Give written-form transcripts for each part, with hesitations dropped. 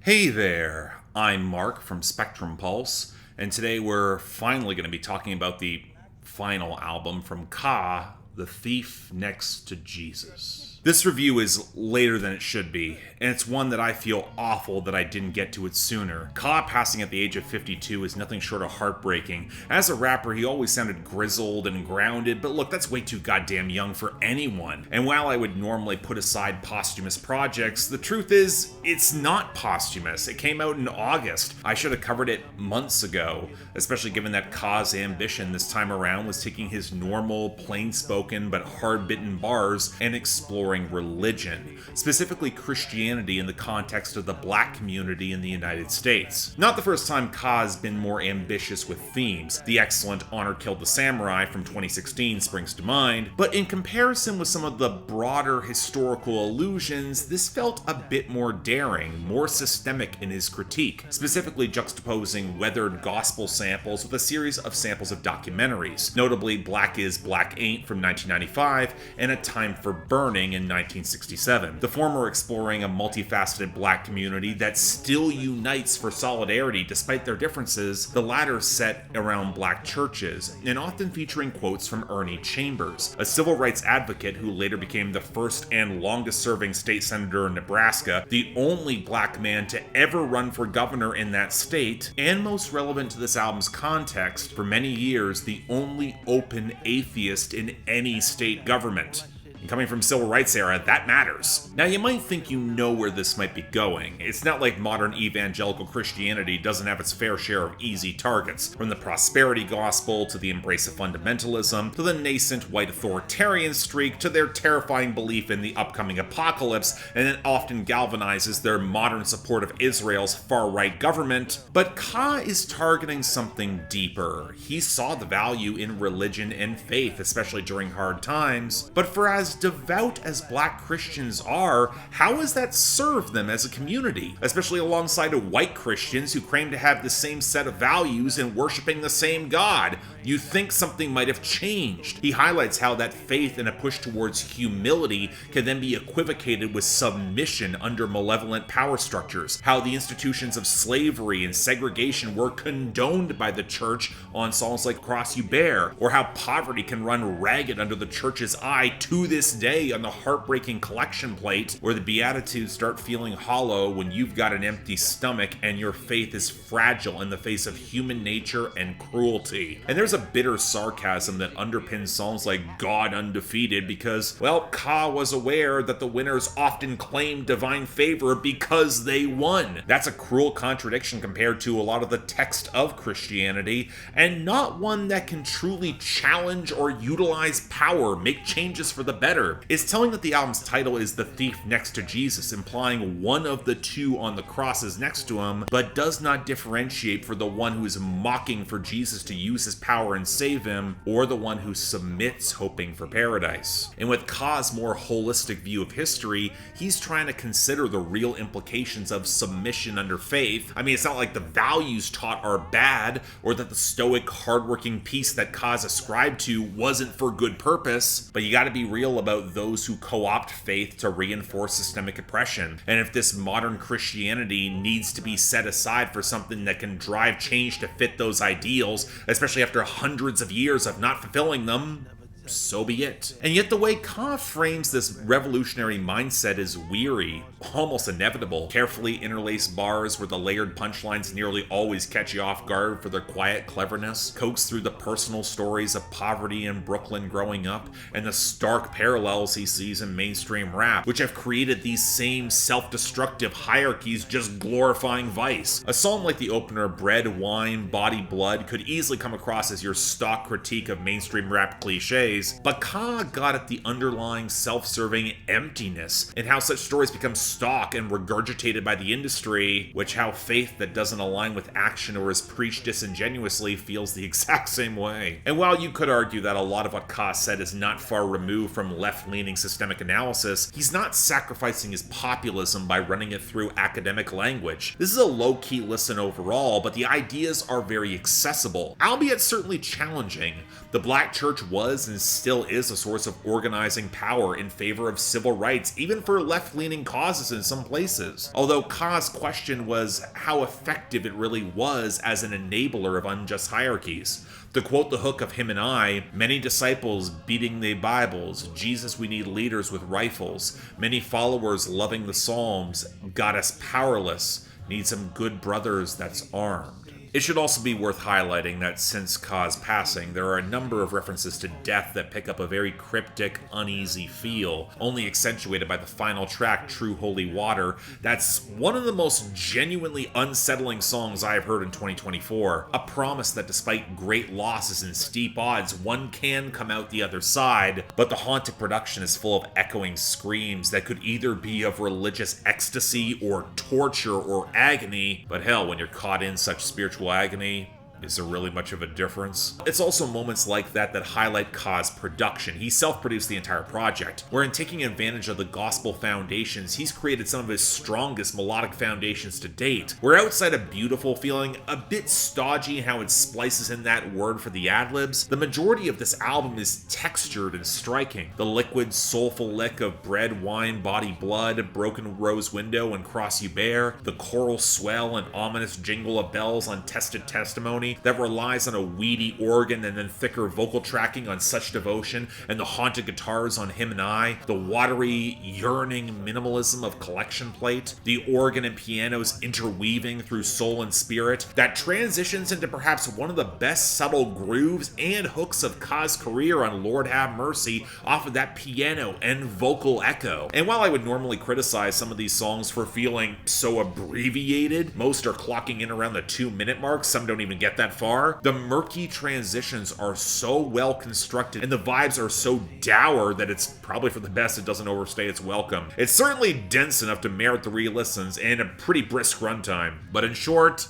Hey there, I'm Mark from Spectrum Pulse, and today we're finally going to be talking about the final album from Ka, The Thief Next to Jesus. This review is later than it should be, and it's one that I feel awful that I didn't get to it sooner. Ka passing at the age of 52 is nothing short of heartbreaking. As a rapper, he always sounded grizzled and grounded, but look, that's way too goddamn young for anyone. And while I would normally put aside posthumous projects, the truth is, it's not posthumous. It came out in August. I should have covered it months ago, especially given that Ka's ambition this time around was taking his normal, plain-spoken but hard-bitten bars and exploring religion, specifically Christianity in the context of the black community in the United States. Not the first time Ka's been more ambitious with themes. The excellent Honor Killed the Samurai from 2016 springs to mind, but in comparison with some of the broader historical allusions, this felt a bit more daring, more systemic in his critique, specifically juxtaposing weathered gospel samples with a series of samples of documentaries, notably Black Is, Black Ain't from 1995 and A Time for Burning in 1967. The former exploring a multifaceted black community that still unites for solidarity despite their differences, the latter set around black churches, and often featuring quotes from Ernie Chambers, a civil rights advocate who later became the first and longest-serving state senator in Nebraska, the only black man to ever run for governor in that state, and most relevant to this album's context, for many years, the only open atheist in any state government. And coming from civil rights era, that matters. Now you might think you know where this might be going. It's not like modern evangelical Christianity doesn't have its fair share of easy targets, from the prosperity gospel to the embrace of fundamentalism, to the nascent white authoritarian streak, to their terrifying belief in the upcoming apocalypse, and it often galvanizes their modern support of Israel's far-right government. But Ka is targeting something deeper. He saw the value in religion and faith, especially during hard times, but for as devout as black Christians are, how has that served them as a community, especially alongside of white Christians who claim to have the same set of values and worshiping the same God? You think something might have changed. He highlights how that faith and a push towards humility can then be equivocated with submission under malevolent power structures, how the institutions of slavery and segregation were condoned by the church on songs like Cross You Bear, or how poverty can run ragged under the church's eye to this day on the heartbreaking collection plate, where the Beatitudes start feeling hollow when you've got an empty stomach and your faith is fragile in the face of human nature and cruelty. And there's a bitter sarcasm that underpins songs like God Undefeated because, well, Ka was aware that the winners often claim divine favor because they won. That's a cruel contradiction compared to a lot of the text of Christianity, and not one that can truly challenge or utilize power, make changes for the better. It's telling that the album's title is The Thief Next to Jesus, implying one of the two on the cross is next to him, but does not differentiate for the one who is mocking for Jesus to use his power and save him, or the one who submits hoping for paradise. And with Ka's more holistic view of history, he's trying to consider the real implications of submission under faith. I mean, it's not like the values taught are bad, or that the stoic, hardworking peace that Ka's ascribed to wasn't for good purpose, but you gotta be real about those who co-opt faith to reinforce systemic oppression. And if this modern Christianity needs to be set aside for something that can drive change to fit those ideals, especially after hundreds of years of not fulfilling them, so be it. And yet the way Ka frames this revolutionary mindset is weary, almost inevitable. Carefully interlaced bars where the layered punchlines nearly always catch you off guard for their quiet cleverness, coaxed through the personal stories of poverty in Brooklyn growing up, and the stark parallels he sees in mainstream rap, which have created these same self-destructive hierarchies just glorifying vice. A song like the opener Bread, Wine, Body, Blood could easily come across as your stock critique of mainstream rap cliches, but Ka got at the underlying self-serving emptiness and how such stories become stock and regurgitated by the industry, which how faith that doesn't align with action or is preached disingenuously feels the exact same way. And while you could argue that a lot of what Ka said is not far removed from left-leaning systemic analysis, he's not sacrificing his populism by running it through academic language. This is a low-key listen overall, but the ideas are very accessible, albeit certainly challenging. The black church was and still is a source of organizing power in favor of civil rights, even for left-leaning causes in some places. Although Ka's question was how effective it really was as an enabler of unjust hierarchies. To quote the hook of Him and I, many disciples beating the Bibles, Jesus we need leaders with rifles, many followers loving the Psalms, got us powerless, need some good brothers that's armed. It should also be worth highlighting that since Ka's passing, there are a number of references to death that pick up a very cryptic, uneasy feel, only accentuated by the final track, True Holy Water. That's one of the most genuinely unsettling songs I have heard in 2024. A promise that despite great losses and steep odds, one can come out the other side, but the haunted production is full of echoing screams that could either be of religious ecstasy or torture or agony, but hell, when you're caught in such spiritual agony, is there really much of a difference? It's also moments like that that highlight Ka's production. He self-produced the entire project, wherein taking advantage of the gospel foundations, he's created some of his strongest melodic foundations to date. Where outside of beautiful feeling a bit stodgy how it splices in that word for the ad-libs, the majority of this album is textured and striking. The liquid, soulful lick of bread, wine, body, blood, broken rose window, and cross you bear, the choral swell and ominous jingle of bells on tested testimony, that relies on a weedy organ and then thicker vocal tracking on Such Devotion, and the haunted guitars on Him and I, the watery, yearning minimalism of Collection Plate, the organ and pianos interweaving through soul and spirit, that transitions into perhaps one of the best subtle grooves and hooks of Ka's career on Lord Have Mercy off of that piano and vocal echo. And while I would normally criticize some of these songs for feeling so abbreviated, most are clocking in around the 2-minute mark, some don't even get that far, the murky transitions are so well constructed and the vibes are so dour that it's probably for the best it doesn't overstay its welcome. It's certainly dense enough to merit the re-listens and a pretty brisk runtime, but in short,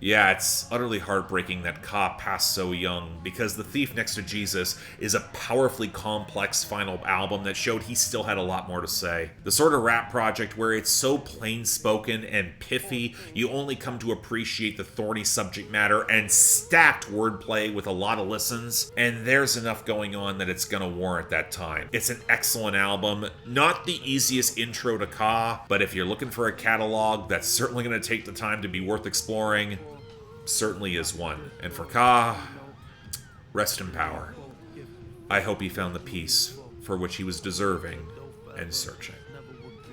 yeah, it's utterly heartbreaking that Ka passed so young, because The Thief Next to Jesus is a powerfully complex final album that showed he still had a lot more to say. The sort of rap project where it's so plain-spoken and pithy, you only come to appreciate the thorny subject matter and stacked wordplay with a lot of listens, and there's enough going on that it's gonna warrant that time. It's an excellent album, not the easiest intro to Ka, but if you're looking for a catalog that's certainly gonna take the time to be worth exploring, certainly is one. And for Ka, rest in power. I hope he found the peace for which he was deserving and searching.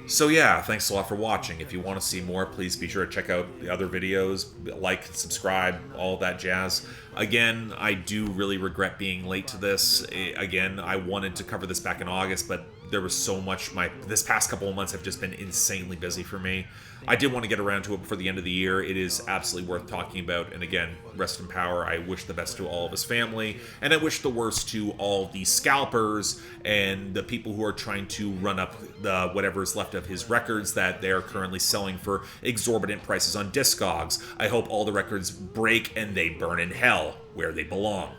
So yeah, thanks a lot for watching. If you want to see more, please be sure to check out the other videos, like, subscribe, all that jazz. Again, I do really regret being late to this. Again, I wanted to cover this back in August, but there was so much. This past couple of months have just been insanely busy for me. I did want to get around to it before the end of the year. It is absolutely worth talking about. And again, rest in power. I wish the best to all of his family. And I wish the worst to all the scalpers and the people who are trying to run up the whatever's left of his records that they're currently selling for exorbitant prices on Discogs. I hope all the records break and they burn in hell where they belong.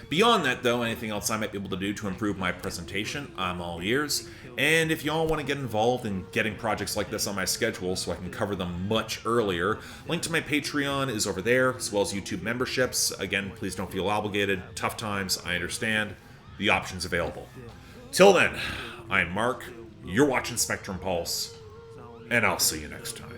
Beyond that, though, anything else I might be able to do to improve my presentation, I'm all ears. And if y'all want to get involved in getting projects like this on my schedule so I can cover them much earlier, link to my Patreon is over there, as well as YouTube memberships. Again, please don't feel obligated. Tough times, I understand. The option's available. Till then, I'm Mark, you're watching Spectrum Pulse, and I'll see you next time.